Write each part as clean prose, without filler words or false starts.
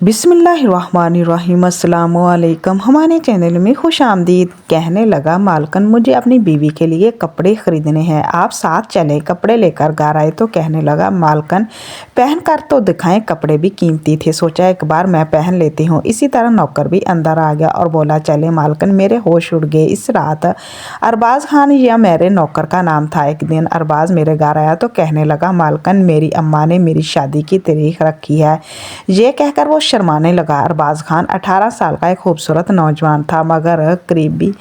बिस्मिल्लाहिर्रहमानिर्रहीम। अस्सलामुअलैकुम। हमारे चैनल में खुश आमदीद। कहने लगा, मालकन मुझे अपनी बीवी के लिए कपड़े खरीदने हैं, आप साथ चलें। कपड़े लेकर घर आए तो कहने लगा, मालकन पहन कर तो दिखाएं, कपड़े भी कीमती थे, सोचा एक बार मैं पहन लेती हूँ। इसी तरह नौकर भी अंदर आ गया और बोला, चले मालकन। मेरे होश उड़ गए। इस रात अरबाज खान या मेरे नौकर का नाम था। एक दिन अरबाज मेरे घर आया तो कहने लगा, मालकन मेरी अम्मा ने मेरी शादी की तारीख रखी है। ये कहकर वो शर्माने लगा। अरबाज खान 18 साल का एक खूबसूरत नौजवान था, मगर करीबी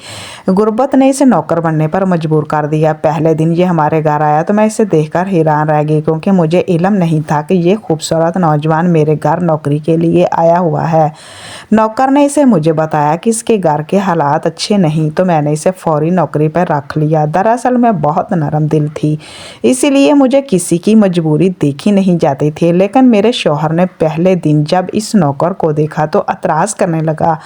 गुर्बत ने इसे नौकर बनने पर मजबूर कर दिया। पहले दिन ये हमारे घर आया तो मैं इसे देखकर हैरान रह गई, क्योंकि मुझे इल्म नहीं था कि ये खूबसूरत नौजवान मेरे घर नौकरी के लिए आया हुआ है। नौकर ने इसे मुझे बताया कि इसके घर के हालात अच्छे नहीं, तो मैंने इसे फौरी नौकरी पर रख लिया। दरअसल मैं बहुत नरम दिल थी, इसीलिए मुझे किसी की मजबूरी देखी नहीं जाती थी। लेकिन मेरे शौहर ने पहले दिन जब इस नौकर को देखा तो एतराज़ करने लगा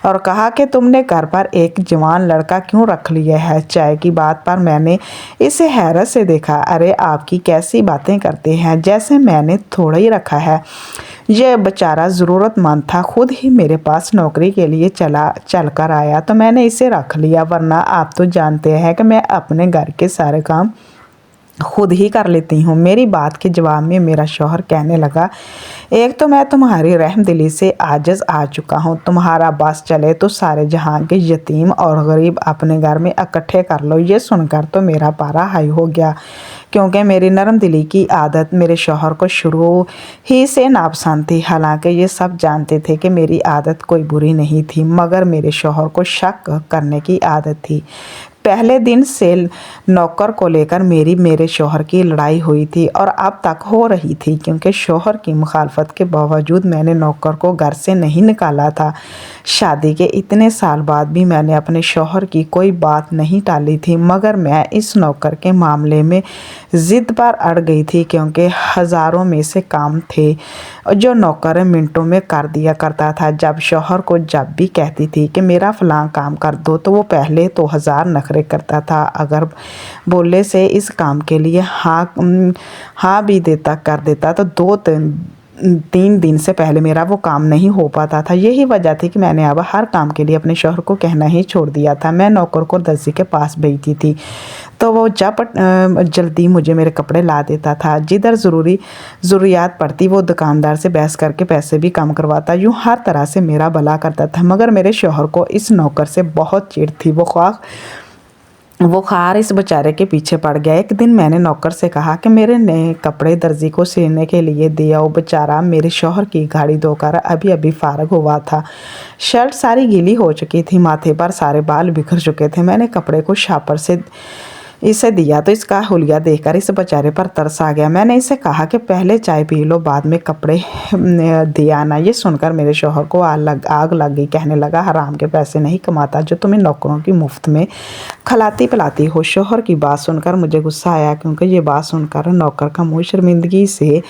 और कहा कि तुमने घर पर एक जवान लड़का क्यों रख लिया है। चाय की बात पर मैंने इसे हैरत से देखा। अरे आपकी कैसी बातें करते हैं, जैसे मैंने थोड़ा ही रखा है। यह बेचारा ज़रूरतमंद था, खुद ही मेरे पास नौकरी के लिए चल कर आया तो मैंने इसे रख लिया, वरना आप तो जानते हैं कि मैं अपने घर के सारे काम खुद ही कर लेती हूँ। मेरी बात के जवाब में मेरा शौहर कहने लगा, एक तो मैं तुम्हारी रहमदिली से आजिज़ आ चुका हूँ। तुम्हारा बस चले तो सारे जहां के यतीम और गरीब अपने घर में इकट्ठे कर लो। ये सुनकर तो मेरा पारा हाई हो गया, क्योंकि मेरी नरम दिली की आदत मेरे शौहर को शुरू ही से नापसंद थी। हालांकि ये सब जानते थे कि मेरी आदत कोई बुरी नहीं थी, मगर मेरे शौहर को शक करने की आदत थी। पहले दिन से नौकर को लेकर मेरे शौहर की लड़ाई हुई थी और अब तक हो रही थी, क्योंकि शौहर की मुखालफत के बावजूद मैंने नौकर को घर से नहीं निकाला था। शादी के इतने साल बाद भी मैंने अपने शौहर की कोई बात नहीं टाली थी, मगर मैं इस नौकर के मामले में ज़िद पर अड़ गई थी, क्योंकि हज़ारों में से काम थे जो नौकर मिनटों में कर दिया करता था। जब शौहर को जब भी कहती थी कि मेरा फ़लाँ काम कर दो, तो वो पहले तो 1000 नखरे करता था। अगर बोले से इस काम के लिए हाँ भी कर देता तो 2-3 दिन से पहले मेरा वो काम नहीं हो पाता था। यही वजह थी कि मैंने अब हर काम के लिए अपने शौहर को कहना ही छोड़ दिया था। मैं नौकर को दर्जी के पास भेजती थी तो वो जब जल्दी मुझे मेरे कपड़े ला देता था। जिधर ज़रूरियात पड़ती वो दुकानदार से बहस करके पैसे भी कम करवाता। यूँ हर तरह से मेरा भला करता था, मगर मेरे शौहर को इस नौकर से बहुत चिढ़ थी। वो खार इस बेचारे के पीछे पड़ गया। एक दिन मैंने नौकर से कहा कि मेरे नए कपड़े दर्जी को सिलने के लिए दिया। वो बेचारा मेरे शौहर की गाड़ी धोकर अभी अभी फारग हुआ था। शर्ट सारी गीली हो चुकी थी, माथे पर सारे बाल बिखर चुके थे। मैंने कपड़े को शापर से इसे दिया तो इसका हुलिया देखकर इस बेचारे पर तरस आ गया। मैंने इसे कहा कि पहले चाय पी लो, बाद में कपड़े दिया ना। ये सुनकर मेरे शौहर को आग लग गई। कहने लगा, हराम के पैसे नहीं कमाता जो तुम्हें नौकरों की मुफ्त में खिलाती पिलाती हो। शौहर की बात सुनकर मुझे गुस्सा आया, क्योंकि ये बात सुनकर नौकर का मुँह शर्मिंदगी से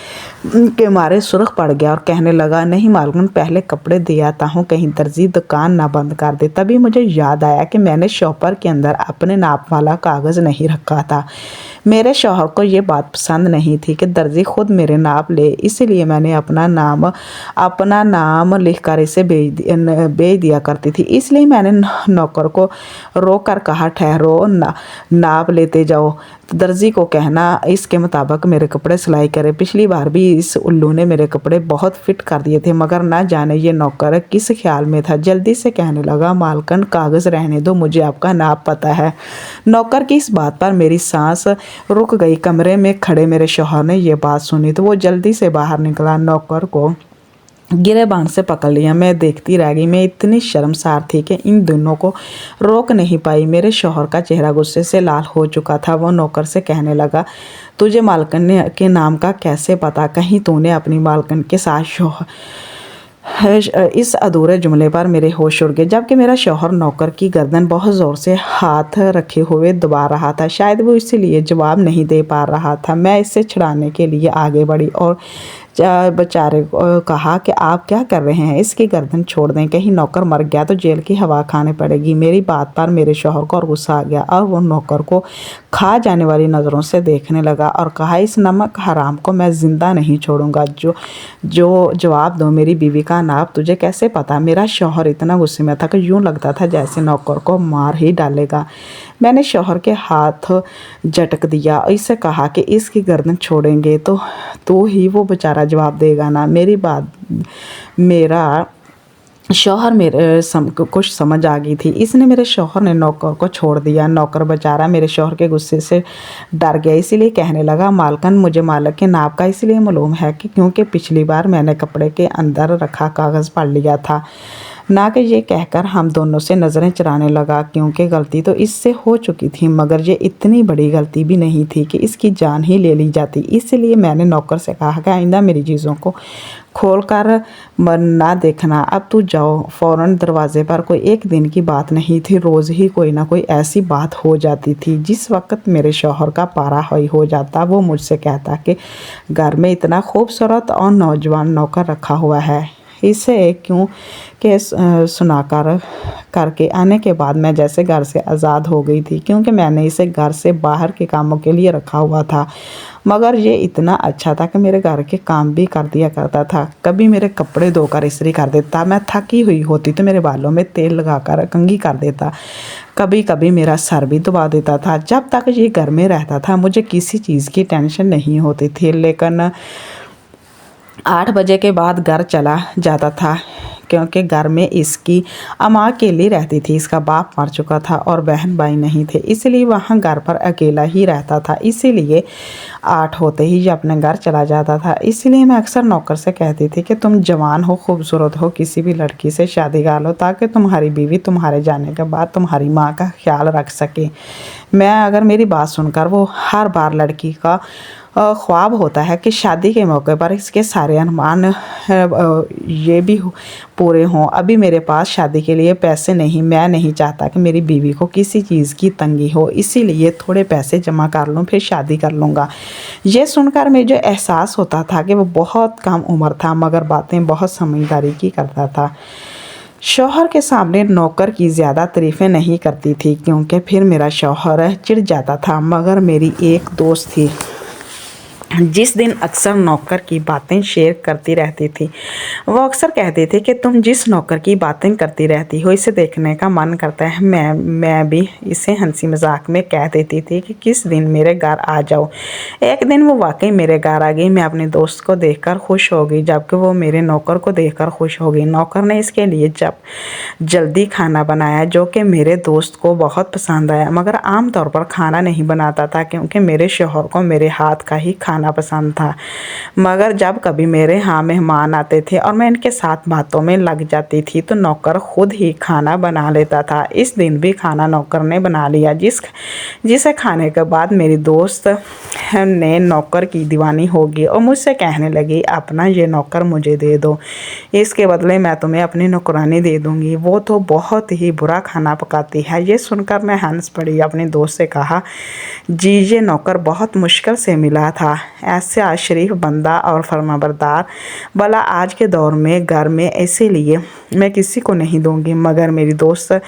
के मारे सुर्ख पड़ गया और कहने लगा, नहीं मालूम, पहले कपड़े दे आता हूँ, कहीं दर्जी दुकान ना बंद कर दे। तभी मुझे याद आया कि मैंने शॉपर के अंदर अपने नाप वाला कागज़ नहीं रखा था। मेरे शौहर को ये बात पसंद नहीं थी कि दर्जी खुद मेरे नाप ले, इसलिए मैंने अपना नाम लिखकर इसे भेज दिया करती थी। इसलिए मैंने नौकर को रोक कर कहा, ठहरो, नाप लेते जाओ। दर्जी को कहना इसके मुताबिक मेरे कपड़े सिलाई करे। पिछली बार भी इस उल्लू ने मेरे कपड़े बहुत फिट कर दिए थे, मगर ना जाने ये नौकर किस ख्याल में था। जल्दी से कहने लगा, मालकन कागज़ रहने दो, मुझे आपका नाप पता है। नौकर की इस बात पर मेरी सांस रुक गई। कमरे में खड़े मेरे शौहर ने यह बात सुनी तो वो जल्दी से बाहर निकला। नौकर को गिरेबान से पकड़ लिया। मैं देखती रह गई। मैं इतनी शर्मसार थी कि इन दोनों को रोक नहीं पाई। मेरे शौहर का चेहरा गुस्से से लाल हो चुका था। वो नौकर से कहने लगा, तुझे मालकन के नाम का कैसे पता? कहीं तूने अपनी मालकन के साथ इस अधूरे जुमले पर मेरे होश उड़ गए, जबकि मेरा शौहर नौकर की गर्दन बहुत ज़ोर से हाथ रखे हुए दबा रहा था। शायद वो इसलिए जवाब नहीं दे पा रहा था। मैं इससे छुड़ाने के लिए आगे बढ़ी और बेचारे को कहा कि आप क्या कर रहे हैं, इसकी गर्दन छोड़ दें, कहीं नौकर मर गया तो जेल की हवा खाने पड़ेगी। मेरी बात पर मेरे शौहर को और गुस्सा आ गया और वो नौकर को खा जाने वाली नज़रों से देखने लगा और कहा, इस नमक हराम को मैं ज़िंदा नहीं छोड़ूंगा। जो जवाब दो मेरी बीवी का नाम तुझे कैसे पता। मेरा शौहर इतना गुस्से में था कि यूँ लगता था जैसे नौकर को मार ही डालेगा। मैंने शौहर के हाथ झटक दिया और इससे कहा कि इसकी गर्दन छोड़ेंगे तो ही वो बेचारा जवाब देगा ना। मेरा शौहर कुछ समझ आ गई थी। इसने मेरे शौहर ने नौकर को छोड़ दिया। नौकर बेचारा मेरे शौहर के गुस्से से डर गया, इसीलिए कहने लगा, मालकन मुझे मालिक के नाप का इसलिए मालूम है कि क्योंकि पिछली बार मैंने कपड़े के अंदर रखा कागज़ पढ़ लिया था। ना कि ये कहकर हम दोनों से नज़रें चुराने लगा, क्योंकि गलती तो इससे हो चुकी थी मगर ये इतनी बड़ी गलती भी नहीं थी कि इसकी जान ही ले ली जाती। इसलिए मैंने नौकर से कहा कि आइंदा मेरी चीज़ों को खोल कर ना देखना, अब तू जाओ। फ़ौरन दरवाज़े पर कोई एक दिन की बात नहीं थी, रोज़ ही कोई ना कोई ऐसी बात हो जाती थी। जिस वक्त मेरे शौहर का पारा हो जाता वो मुझसे कहता कि घर में इतना खूबसूरत और नौजवान नौकर रखा हुआ है, इसे क्यों के सुनाकर करके आने के बाद मैं जैसे घर से आज़ाद हो गई थी, क्योंकि मैंने इसे घर से बाहर के कामों के लिए रखा हुआ था। मगर ये इतना अच्छा था कि मेरे घर के काम भी कर दिया करता था। कभी मेरे कपड़े धोकर इस्त्री कर देता, मैं थकी हुई होती तो मेरे बालों में तेल लगाकर कंघी कर देता, कभी कभी मेरा सर भी दबा देता था। जब तक ये घर में रहता था मुझे किसी चीज़ की टेंशन नहीं होती थी। लेकिन 8 बजे के बाद घर चला जाता था, क्योंकि घर में इसकी अम्मा अकेली रहती थी। इसका बाप मर चुका था और बहन भाई नहीं थे, इसलिए वहाँ घर पर अकेला ही रहता था। इसीलिए 8 होते ही ये अपने घर चला जाता था। इसलिए मैं अक्सर नौकर से कहती थी कि तुम जवान हो, खूबसूरत हो, किसी भी लड़की से शादी कर लो ताकि तुम्हारी बीवी तुम्हारे जाने के बाद तुम्हारी माँ का ख्याल रख सके। अगर मेरी बात सुनकर वो हर बार लड़की का ख्वाब होता है कि शादी के मौके पर इसके सारे अनुमान ये भी पूरे हों। अभी मेरे पास शादी के लिए पैसे नहीं, मैं नहीं चाहता कि मेरी बीवी को किसी चीज़ की तंगी हो, इसीलिए थोड़े पैसे जमा कर लूँ फिर शादी कर लूँगा। ये सुनकर मुझे एहसास होता था कि वो बहुत कम उम्र था मगर बातें बहुत समझदारी की करता था। शौहर के सामने नौकर की ज़्यादा तारीफ़ें नहीं करती थी, क्योंकि फिर मेरा शौहर चिढ़ जाता था। मगर मेरी एक दोस्त थी जिस दिन अक्सर नौकर की बातें शेयर करती रहती थी। वो अक्सर कहती थी कि तुम जिस नौकर की बातें करती रहती हो इसे देखने का मन करता है। मैं भी इसे हंसी मजाक में कह देती थी कि किस दिन मेरे घर आ जाओ। एक दिन वो वाकई मेरे घर आ गई। मैं अपने दोस्त को देखकर खुश हो गई, जबकि वो मेरे नौकर को देखकर खुश हो गई। नौकर ने इसके लिए जल्दी खाना बनाया, जो कि मेरे दोस्त को बहुत पसंद आया। मगर आम तौर पर खाना नहीं बनाता था, क्योंकि मेरे शौहर को मेरे हाथ का ही खाना पसंद था। मगर जब कभी मेरे यहाँ मेहमान आते थे और मैं इनके साथ बातों में लग जाती थी तो नौकर खुद ही खाना बना लेता था। इस दिन भी खाना नौकर ने बना लिया, जिसे खाने के बाद मेरी दोस्त ने नौकर की दीवानी होगी और मुझसे कहने लगी, अपना ये नौकर मुझे दे दो, इसके बदले मैं तुम्हें अपनी नौकरानी दे दूँगी, वो तो बहुत ही बुरा खाना पकाती है। ये सुनकर मैं हंस पड़ी। अपने दोस्त से कहा, जी ये नौकर बहुत मुश्किल से मिला था, ऐसा शरीफ बंदा और फरमाबरदार भला आज के दौर में घर में, इसीलिए मैं किसी को नहीं दूंगी। मगर मेरी दोस्त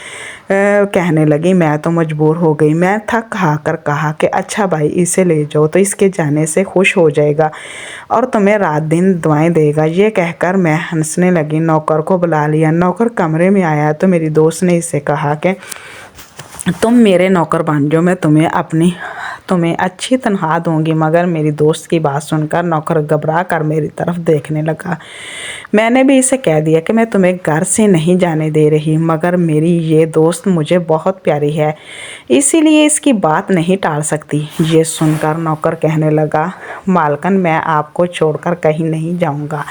कहने लगी, मैं तो मजबूर हो गई। मैं थक हार कहा कि अच्छा भाई इसे ले जाओ, तो इसके जाने से खुश हो जाएगा और तुम्हें रात दिन दुआएं देगा। ये कहकर मैं हंसने लगी। नौकर को बुला लिया। नौकर कमरे में आया तो मेरी दोस्त ने इसे कहा कि तुम मेरे नौकर बन जाओ, मैं तुम्हें अच्छी तनख्वाह दूंगी। मगर मेरी दोस्त की बात सुनकर नौकर घबरा कर मेरी तरफ देखने लगा। मैंने भी इसे कह दिया कि मैं तुम्हें घर से नहीं जाने दे रही, मगर मेरी ये दोस्त मुझे बहुत प्यारी है, इसीलिए इसकी बात नहीं टाल सकती। ये सुनकर नौकर कहने लगा, मालकन मैं आपको छोड़कर कहीं नहीं जाऊंगा।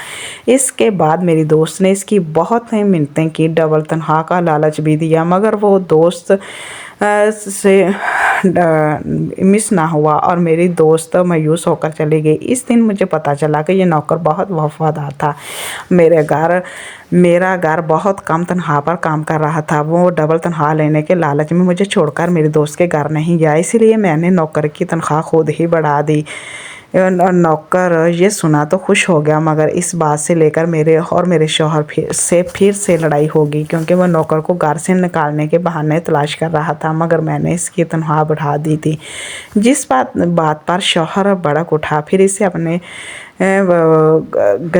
इसके बाद मेरी दोस्त ने इसकी बहुत मिन्नतें की, डबल तनख्वाह का लालच भी दिया, मगर वो दोस्त से मिस ना हुआ और मेरी दोस्त मायूस होकर चली गई। इस दिन मुझे पता चला कि ये नौकर बहुत वफादार था। मेरा घर बहुत कम तनख्वाह पर काम कर रहा था। वो डबल तनख्वाह लेने के लालच में मुझे छोड़कर मेरी दोस्त के घर नहीं गया, इसलिए मैंने नौकर की तनख्वाह खुद ही बढ़ा दी। नौकर ये सुना तो खुश हो गया, मगर इस बात से लेकर मेरे शौहर फिर से लड़ाई होगी, क्योंकि वह नौकर को घर से निकालने के बहाने तलाश कर रहा था। मगर मैंने इसकी तनख्वाह बढ़ा दी थी, जिस बात पर शौहर भड़क उठा। फिर इसे अपने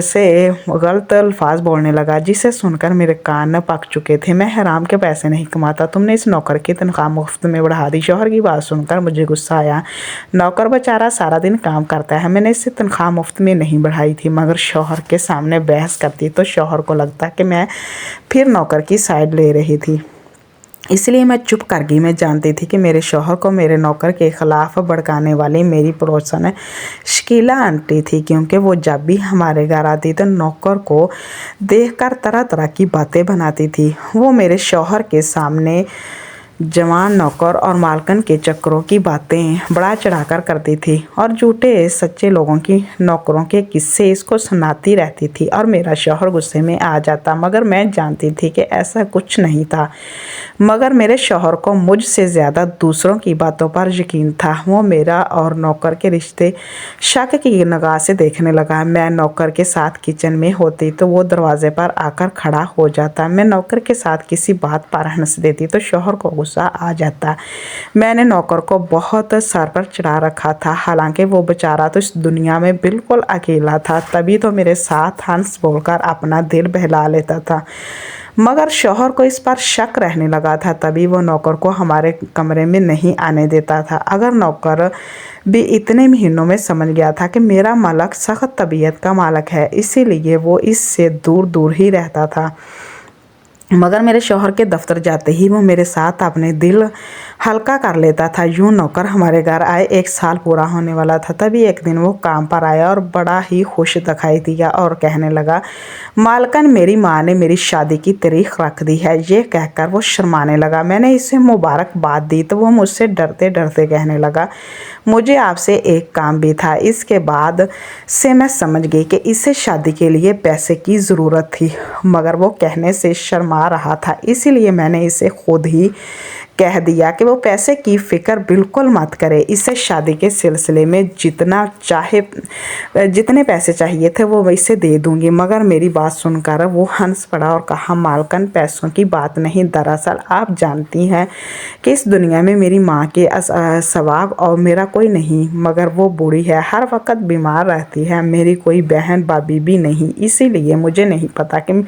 से गलत अल्फाज बोलने लगा, जिसे सुनकर मेरे कान पक चुके थे। मैं हराम के पैसे नहीं कमाता, तुमने इस नौकर की तनख्वाह मुफ्त में बढ़ा दी। शौहर की बात सुनकर मुझे गुस्सा आया। नौकर बेचारा सारा दिन काम करता है, मैंने इससे तनख्वाह मुफ्त में नहीं बढ़ाई थी। मगर शौहर के सामने बहस करती तो शौहर को लगता कि मैं फिर नौकर की साइड ले रही थी, इसलिए मैं चुप कर गई। मैं जानती थी कि मेरे शौहर को मेरे नौकर के ख़िलाफ़ भड़काने वाली मेरी पड़ोसन शकीला आंटी थी, क्योंकि वो जब भी हमारे घर आती तो नौकर को देखकर तरह तरह की बातें बनाती थी। वो मेरे शौहर के सामने जवान नौकर और मालकन के चक्करों की बातें बढ़ा चढ़ाकर करती थी और झूठे सच्चे लोगों की नौकरों के किस्से इसको सुनाती रहती थी और मेरा शौहर गुस्से में आ जाता। मगर मैं जानती थी कि ऐसा कुछ नहीं था। मगर मेरे शौहर को मुझसे ज़्यादा दूसरों की बातों पर यकीन था। वो मेरा और नौकर के रिश्ते शक की निगाह से देखने लगा। मैं नौकर के साथ किचन में होती तो वो दरवाजे पर आकर खड़ा हो जाता। मैं नौकर के साथ किसी बात पर हंस देती तो शौहर को गुस्सा आ जाता। मैंने नौकर को बहुत सर पर चढ़ा रखा था, हालांकि वो बेचारा तो इस दुनिया में बिल्कुल अकेला था। तभी तो मेरे साथ हंस बोलकर अपना दिल बहला लेता था। मगर शौहर को इस पर शक रहने लगा था, तभी वो नौकर को हमारे कमरे में नहीं आने देता था। अगर नौकर भी इतने महीनों में समझ गया था कि मेरा मालिक सख्त तबीयत का मालिक है, इसीलिए वो इससे दूर दूर ही रहता था। मगर मेरे शौहर के दफ्तर जाते ही वो मेरे साथ अपने दिल हल्का कर लेता था। यूँ नौकर हमारे घर आए 1 साल पूरा होने वाला था। तभी एक दिन वो काम पर आया और बड़ा ही खुश दिखाई दिया और कहने लगा, मालकन, मेरी माँ ने मेरी शादी की तारीख रख दी है। ये कहकर वो शर्माने लगा। मैंने इसे मुबारकबाद दी तो वो मुझसे डरते डरते कहने लगा, मुझे आपसे एक काम भी था। इसके बाद से मैं समझ गई कि इसे शादी के लिए पैसे की ज़रूरत थी, मगर वो कहने से शर्मा रहा था, इसीलिए मैंने इसे खुद ही कह दिया कि वो पैसे की फ़िक्र बिल्कुल मत करे। इसे शादी के सिलसिले में जितने पैसे चाहिए थे वो वैसे दे दूंगी। मगर मेरी बात सुनकर वो हंस पड़ा और कहा, मालकन, पैसों की बात नहीं, दरअसल आप जानती हैं कि इस दुनिया में मेरी माँ के सवाब और मेरा कोई नहीं, मगर वो बूढ़ी है, हर वक्त बीमार रहती है। मेरी कोई बहन भाभी भी नहीं, इसीलिए मुझे नहीं पता कि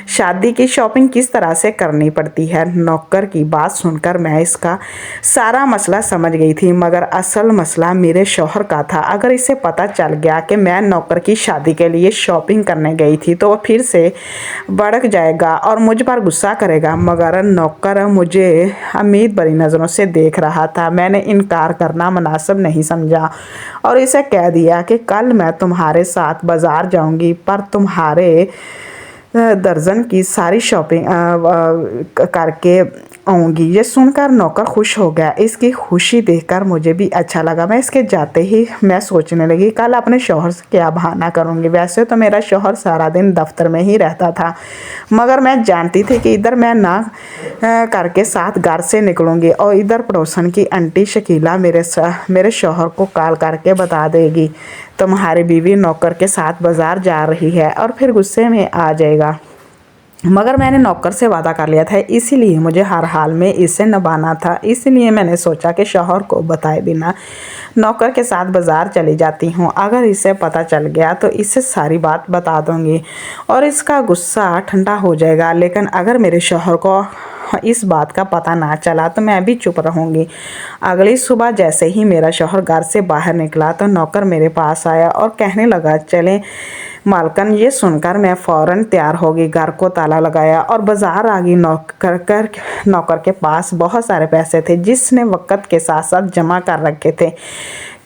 शादी की शॉपिंग किस तरह से करनी पड़ती है। नौकर की बात सुनकर मैं इसका सारा मसला समझ गई थी, मगर असल मसला मेरे शौहर का था। अगर इसे पता चल गया कि मैं नौकर की शादी के लिए शॉपिंग करने गई थी तो वो फिर से भड़क जाएगा और मुझ पर गुस्सा करेगा। मगर नौकर मुझे उम्मीद भरी नज़रों से देख रहा था। मैंने इनकार करना मुनासिब नहीं समझा और इसे कह दिया कि कल मैं तुम्हारे साथ बाज़ार जाऊंगी, पर तुम्हारे दर्जन की सारी शॉपिंग करके आऊँगी। ये सुनकर नौकर खुश हो गया। इसकी खुशी देखकर मुझे भी अच्छा लगा। मैं इसके जाते ही मैं सोचने लगी, कल अपने शौहर से क्या बहाना करूँगी। वैसे तो मेरा शौहर सारा दिन दफ्तर में ही रहता था, मगर मैं जानती थी कि इधर मैं ना करके साथ घर से निकलूँगी और इधर पड़ोसन की आंटी शकीला मेरे शौहर को कॉल करके बता देगी तुम्हारी बीवी नौकर के साथ बाज़ार जा रही है और फिर गुस्से में आ जाएगा। मगर मैंने नौकर से वादा कर लिया था, इसीलिए मुझे हर हाल में इसे निभाना था। इसलिए मैंने सोचा कि शौहर को बताए बिना नौकर के साथ बाज़ार चली जाती हूँ। अगर इसे पता चल गया तो इसे सारी बात बता दूँगी और इसका गुस्सा ठंडा हो जाएगा। लेकिन अगर मेरे शौहर को इस बात का पता ना चला तो मैं भी चुप रहूँगी। अगली सुबह जैसे ही मेरा शौहर घर से बाहर निकला तो नौकर मेरे पास आया और कहने लगा, चलें मालकन। ये सुनकर मैं फ़ौरन तैयार हो गई, घर को ताला लगाया और बाज़ार आ गई। नौकर के पास बहुत सारे पैसे थे, जिसने वक़्त के साथ साथ जमा कर रखे थे।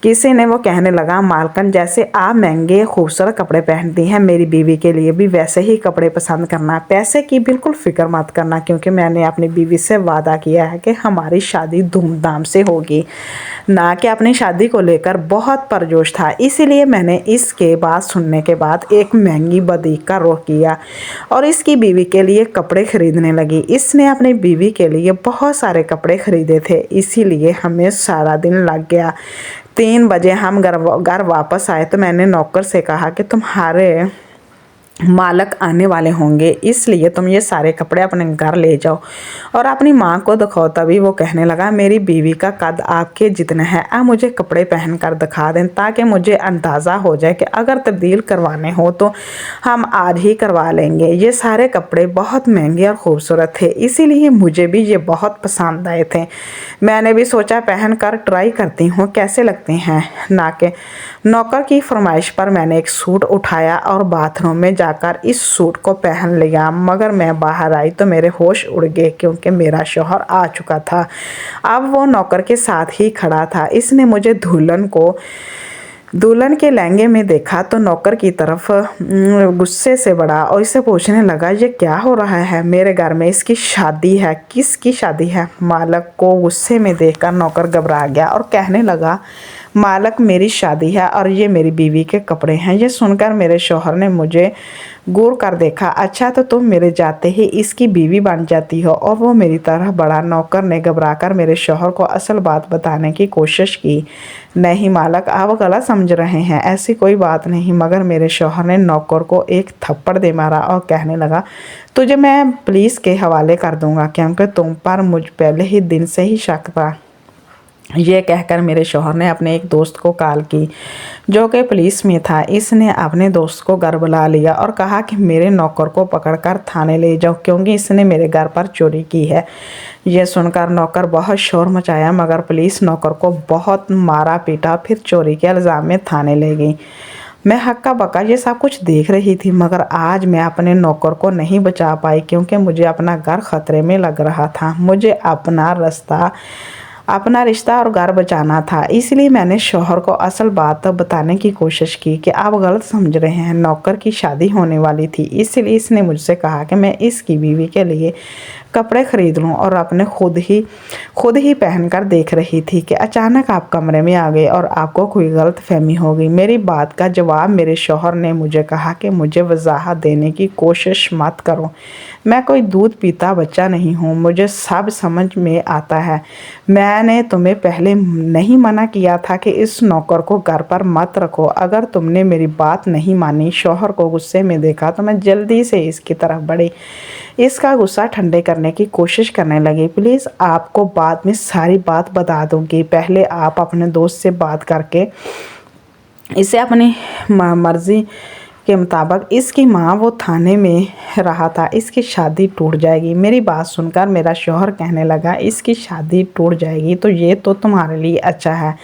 किसी ने वो कहने लगा, मालकन, जैसे आप महंगे खूबसूरत कपड़े पहनती हैं, मेरी बीवी के लिए भी वैसे ही कपड़े पसंद करना। पैसे की बिल्कुल फ़िक्र मत करना, क्योंकि मैंने अपनी बीवी से वादा किया है कि हमारी शादी धूमधाम से होगी। ना कि अपनी शादी को लेकर बहुत परजोश था, इसीलिए मैंने इसके बात सुनने के बाद एक महंगी बदीक का रुख किया और इसकी बीवी के लिए कपड़े खरीदने लगी। इसने अपनी बीवी के लिए बहुत सारे कपड़े खरीदे थे, इसीलिए हमें सारा दिन लग गया। 3 बजे हम घर वापस आए तो मैंने नौकर से कहा कि तुम्हारे मालक आने वाले होंगे, इसलिए तुम ये सारे कपड़े अपने घर ले जाओ और अपनी माँ को दिखाओ। तभी वो कहने लगा, मेरी बीवी का कद आपके जितना है, अब मुझे कपड़े पहन कर दिखा दें ताकि मुझे अंदाज़ा हो जाए कि अगर तब्दील करवाने हो तो हम आज ही करवा लेंगे। ये सारे कपड़े बहुत महंगे और ख़ूबसूरत थे, इसीलिए मुझे भी ये बहुत पसंद आए थे। मैंने भी सोचा पहन कर ट्राई करती हूँ कैसे लगते हैं। नौकर की फरमाइश पर मैंने एक सूट उठाया और बाथरूम में जाकर इस सूट को पहन लिया, मगर मैं बाहर आई तो मेरे होश उड़ गए क्योंकि मेरा शौहर आ चुका था। अब वो नौकर के साथ ही खड़ा था। इसने मुझे दुल्हन के लहंगे में देखा तो नौकर की तरफ गुस्से से बढ़ा और इससे पूछने लगा, ये क्या हो रहा है? मेरे घर में इसकी शादी है। किसकी शादी है? मालक को गुस्से में देखकर नौकर घबरा गया और कहने लगा, मालक मेरी शादी है और ये मेरी बीवी के कपड़े हैं। ये सुनकर मेरे शौहर ने मुझे घूर कर देखा। अच्छा, तो तुम मेरे जाते ही इसकी बीवी बन जाती हो? और वो मेरी तरह बढ़ा। नौकर ने घबराकर मेरे शौहर को असल बात बताने की कोशिश की। नहीं मालक, आप गलत समझ रहे हैं, ऐसी कोई बात नहीं। मगर मेरे शौहर ने नौकर को एक थप्पड़ दे मारा और कहने लगा, तुझे मैं पुलिस के हवाले कर दूंगा क्योंकि तुम पर मुझ पहले ही दिन से ही शक था। ये कहकर मेरे शौहर ने अपने एक दोस्त को कॉल की जो कि पुलिस में था। इसने अपने दोस्त को घर बुला लिया और कहा कि मेरे नौकर को पकड़कर थाने ले जाओ क्योंकि इसने मेरे घर पर चोरी की है। यह सुनकर नौकर बहुत शोर मचाया, मगर पुलिस नौकर को बहुत मारा पीटा, फिर चोरी के इल्ज़ाम में थाने ले गई। मैं हक्का बक्का ये सब कुछ देख रही थी, मगर आज मैं अपने नौकर को नहीं बचा पाई क्योंकि मुझे अपना घर खतरे में लग रहा था। मुझे अपना रिश्ता और घर बचाना था, इसलिए मैंने शौहर को असल बात बताने की कोशिश की कि आप गलत समझ रहे हैं। नौकर की शादी होने वाली थी, इसलिए इसने मुझसे कहा कि मैं इसकी बीवी के लिए कपड़े खरीद लूं और अपने खुद ही पहनकर देख रही थी कि अचानक आप कमरे में आ गए और आपको कोई गलत फहमी हो गई। मेरी बात का जवाब मेरे शौहर ने मुझे कहा कि मुझे वजाहत देने की कोशिश मत करो। मैं कोई दूध पीता बच्चा नहीं हूँ, मुझे सब समझ में आता है। मैंने तुम्हें पहले नहीं मना किया था कि इस नौकर को घर पर मत रखो? अगर तुमने मेरी बात नहीं मानी। शौहर को गुस्से में देखा तो मैं जल्दी से इसकी तरफ बढ़ी, इसका गुस्सा ठंडे करने की कोशिश करने लगी। प्लीज़, आपको बाद में सारी बात बता दूंगी, पहले आप अपने दोस्त से बात करके इसे अपनी मर्ज़ी के मुताबिक इसकी माँ वो थाने में रहा था, इसकी शादी टूट जाएगी। मेरी बात सुनकर मेरा शौहर कहने लगा, इसकी शादी टूट जाएगी तो ये तो तुम्हारे लिए अच्छा है,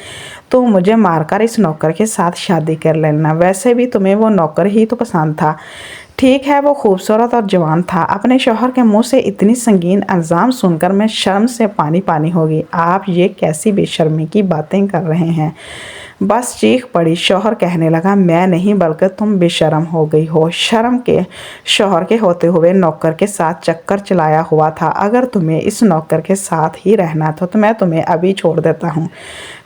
तो मुझे मारकर इस नौकर के साथ शादी कर लेना। वैसे भी तुम्हें वो नौकर ही तो पसंद था। ठीक है, वो खूबसूरत और जवान था। अपने शौहर के मुंह से इतनी संगीन इल्ज़ाम सुनकर मैं शर्म से पानी पानी हो गई। आप ये कैसी बेशर्मी की बातें कर रहे हैं? बस चीख पड़ी। शौहर कहने लगा, मैं नहीं बल्कि तुम बेशर्म हो गई हो। शर्म के शौहर के होते हुए नौकर के साथ चक्कर चलाया हुआ था। अगर तुम्हें इस नौकर के साथ ही रहना था तो मैं तुम्हें अभी छोड़ देता हूँ।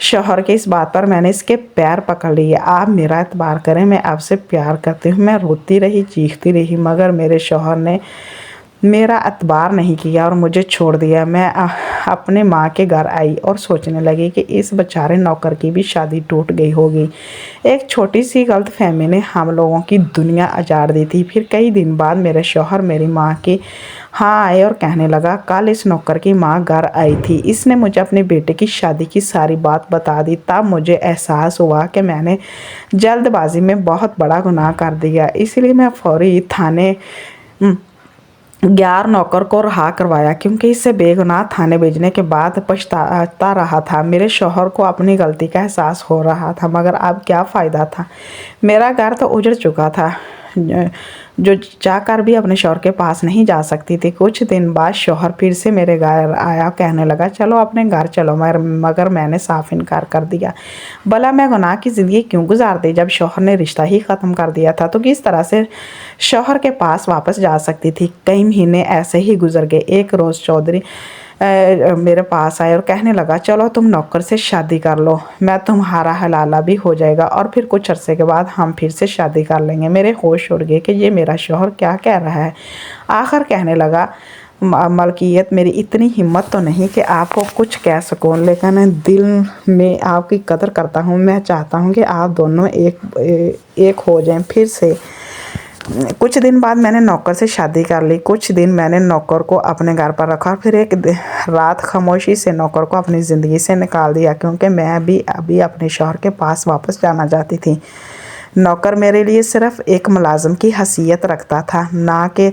शौहर के इस बात पर मैंने इसके पैर पकड़ लिए। आप मेरा एतबार करें, मैं आपसे प्यार करती हूँ। मैं रोती रही, चीखती रही, मगर मेरे शौहर ने मेरा एतबार नहीं किया और मुझे छोड़ दिया। मैं अपने माँ के घर आई और सोचने लगी कि इस बेचारे नौकर की भी शादी टूट गई होगी। एक छोटी सी गलतफहमी ने हम लोगों की दुनिया उजाड़ दी थी। फिर कई दिन बाद मेरे शौहर मेरी माँ के यहाँ आए और कहने लगा, कल इस नौकर की माँ घर आई थी, इसने मुझे अपने बेटे की शादी की सारी बात बता दी। तब मुझे एहसास हुआ कि मैंने जल्दबाजी में बहुत बड़ा गुनाह कर दिया, इसलिए मैं फौरी थाने नौकर को रहा करवाया क्योंकि इससे बेगुनाह थाने भेजने के बाद पछताता रहा था। मेरे शौहर को अपनी गलती का एहसास हो रहा था, मगर अब क्या फ़ायदा था? मेरा घर तो उजड़ चुका था, जो जाकर भी अपने शौहर के पास नहीं जा सकती थी। कुछ दिन बाद शौहर फिर से मेरे घर आया, कहने लगा, चलो अपने घर चलो। मगर मैंने साफ इनकार कर दिया। भला मैं गुनाह की ज़िंदगी क्यों गुजार दी? जब शौहर ने रिश्ता ही ख़त्म कर दिया था तो किस तरह से शौहर के पास वापस जा सकती थी? कई महीने ऐसे ही गुजर गए। एक रोज़ चौधरी मेरे पास आए और कहने लगा, चलो तुम नौकर से शादी कर लो, मैं तुम्हारा हलाला भी हो जाएगा और फिर कुछ अरसे के बाद हम फिर से शादी कर लेंगे। मेरे होश उड़ गए कि ये मेरा शौहर क्या कह रहा है। आखिर कहने लगा, मलकियत मेरी इतनी हिम्मत तो नहीं कि आपको कुछ कह सकूं, लेकिन दिल में आपकी कदर करता हूं। मैं चाहता हूं कि आप दोनों एक हो जाएं फिर से। कुछ दिन बाद मैंने नौकर से शादी कर ली। कुछ दिन मैंने नौकर को अपने घर पर रखा, फिर एक रात खामोशी से नौकर को अपनी ज़िंदगी से निकाल दिया, क्योंकि मैं भी अभी अपने शौहर के पास वापस जाना चाहती थी। नौकर मेरे लिए सिर्फ एक मुलाजिम की हैसियत रखता था, ना कि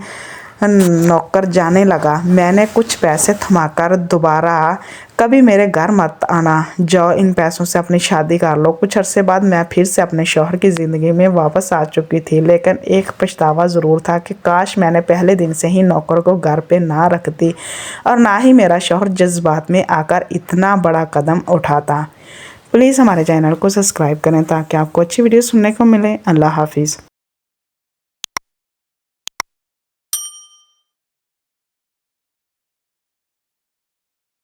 नौकर जाने लगा। मैंने कुछ पैसे थमाकर दोबारा कभी मेरे घर मत आना, जाओ इन पैसों से अपनी शादी कर लो। कुछ अरसे बाद मैं फिर से अपने शौहर की ज़िंदगी में वापस आ चुकी थी, लेकिन एक पछतावा ज़रूर था कि काश मैंने पहले दिन से ही नौकर को घर पे ना रखती, और ना ही मेरा शौहर जज्बात में आकर इतना बड़ा कदम उठाता। प्लीज़ हमारे चैनल को सब्सक्राइब करें ताकि आपको अच्छी वीडियो सुनने को मिले। अल्लाह हाफिज़।